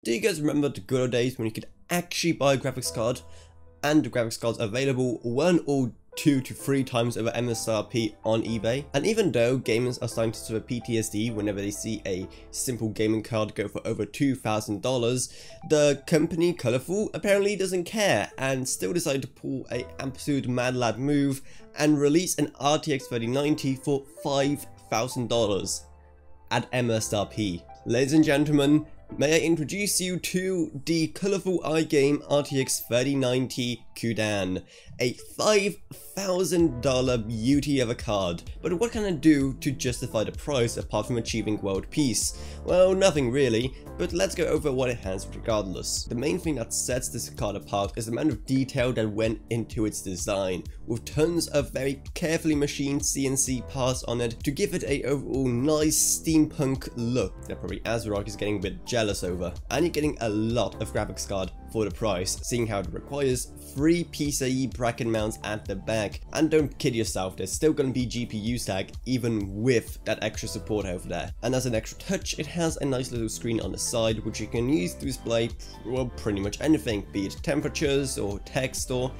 Do you guys remember the good old days when you could actually buy a graphics card and the graphics cards available 1 or 2 to 3 times over MSRP on eBay? And even though gamers are starting to suffer PTSD whenever they see a simple gaming card go for over $2,000, the company Colorful apparently doesn't care and still decided to pull a absolute mad lad move and release an RTX 3090 for $5,000 at MSRP. Ladies and gentlemen, may I introduce you to the colourful iGame RTX 3090 Kudan, a $5,000 beauty of a card. But what can I do to justify the price apart from achieving world peace? Well, nothing really, but let's go over what it has regardless. The main thing that sets this card apart is the amount of detail that went into its design, with tons of very carefully machined CNC parts on it to give it a overall nice steampunk look that probably Avrona is getting a bit jealous over. And you're getting a lot of graphics card for the price, seeing how it requires 3 PCIe bracket mounts at the back. And don't kid yourself, there's still going to be GPU sag even with that extra support over there. And as an extra touch, it has a nice little screen on the side which you can use to display, well, pretty much anything, be it temperatures or text or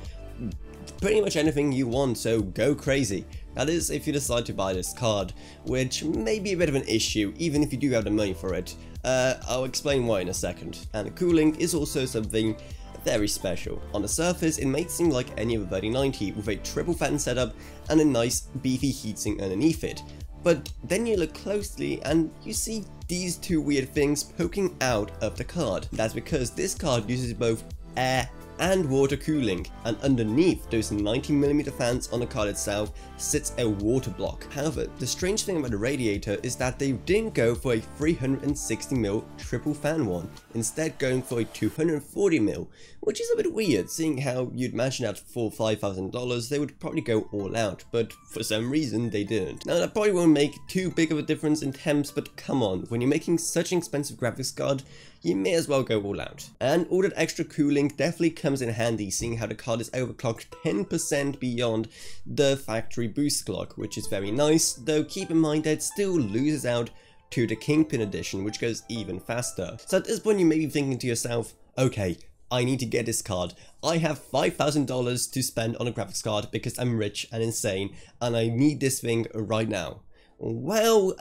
pretty much anything you want, so go crazy. That is if you decide to buy this card, which may be a bit of an issue even if you do have the money for it. I'll explain why in a second. And cooling is also something very special. On the surface, it may seem like any other 3090 with a triple fan setup and a nice beefy heatsink underneath it. But then you look closely and you see these two weird things poking out of the card. That's because this card uses both air and water cooling, and underneath those 90mm fans on the card itself sits a water block. However, the strange thing about the radiator is that they didn't go for a 360mm triple fan one, instead going for a 240mm, which is a bit weird, seeing how you'd imagine that for $5,000 they would probably go all out, but for some reason they didn't. Now that probably won't make too big of a difference in temps, but come on, when you're making such an expensive graphics card, you may as well go all out. And all that extra cooling definitely comes in handy, seeing how the card is overclocked 10% beyond the factory boost clock, which is very nice, though keep in mind that it still loses out to the Kingpin edition, which goes even faster. So at this point you may be thinking to yourself, okay, I need to get this card. I have $5,000 to spend on a graphics card because I'm rich and insane and I need this thing right now. Well,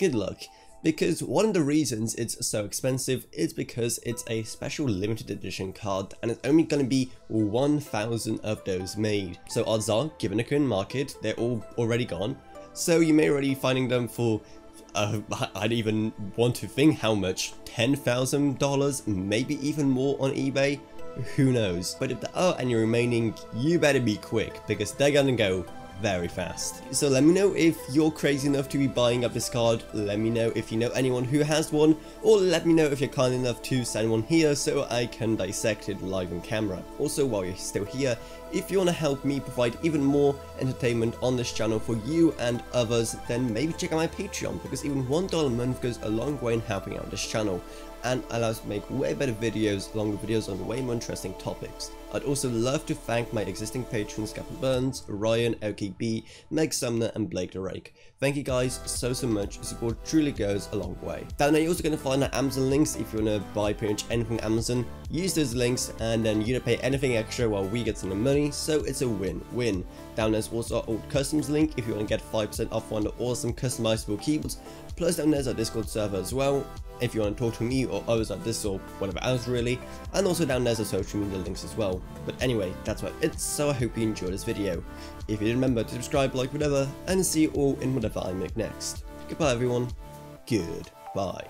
good luck. Because one of the reasons it's so expensive is because it's a special limited edition card and it's only going to be 1,000 of those made. So odds are, given the current market, they're all already gone. So you may already be finding them for, I'd even want to think how much, $10,000, maybe even more on eBay? Who knows? But if there are any remaining, you better be quick because they're gonna go very fast. So let me know if you're crazy enough to be buying up this card, let me know if you know anyone who has one, or let me know if you're kind enough to send one here so I can dissect it live on camera. Also, while you're still here, if you want to help me provide even more entertainment on this channel for you and others, then maybe check out my Patreon, because even $1 a month goes a long way in helping out this channel and allows me to make way better videos, longer videos on way more interesting topics. I'd also love to thank my existing patrons Captain Burns, Ryan, LKB, Meg Sumner and Blake the Rake. Thank you guys so much, your support truly goes a long way. Down there you're also going to find our Amazon links if you want to buy pretty much anything Amazon. Use those links and then you don't pay anything extra while we get some of the money, so it's a win-win. Down there's also our old customs link if you want to get 5% off one of the awesome customizable keyboards. Plus down there's our Discord server as well, if you want to talk to me or others like this or whatever else really, and also down there's the social media links as well. But anyway, that's what it's, so I hope you enjoyed this video. If you did, remember to subscribe, like, whatever, and see you all in whatever I make next. Goodbye everyone, goodbye.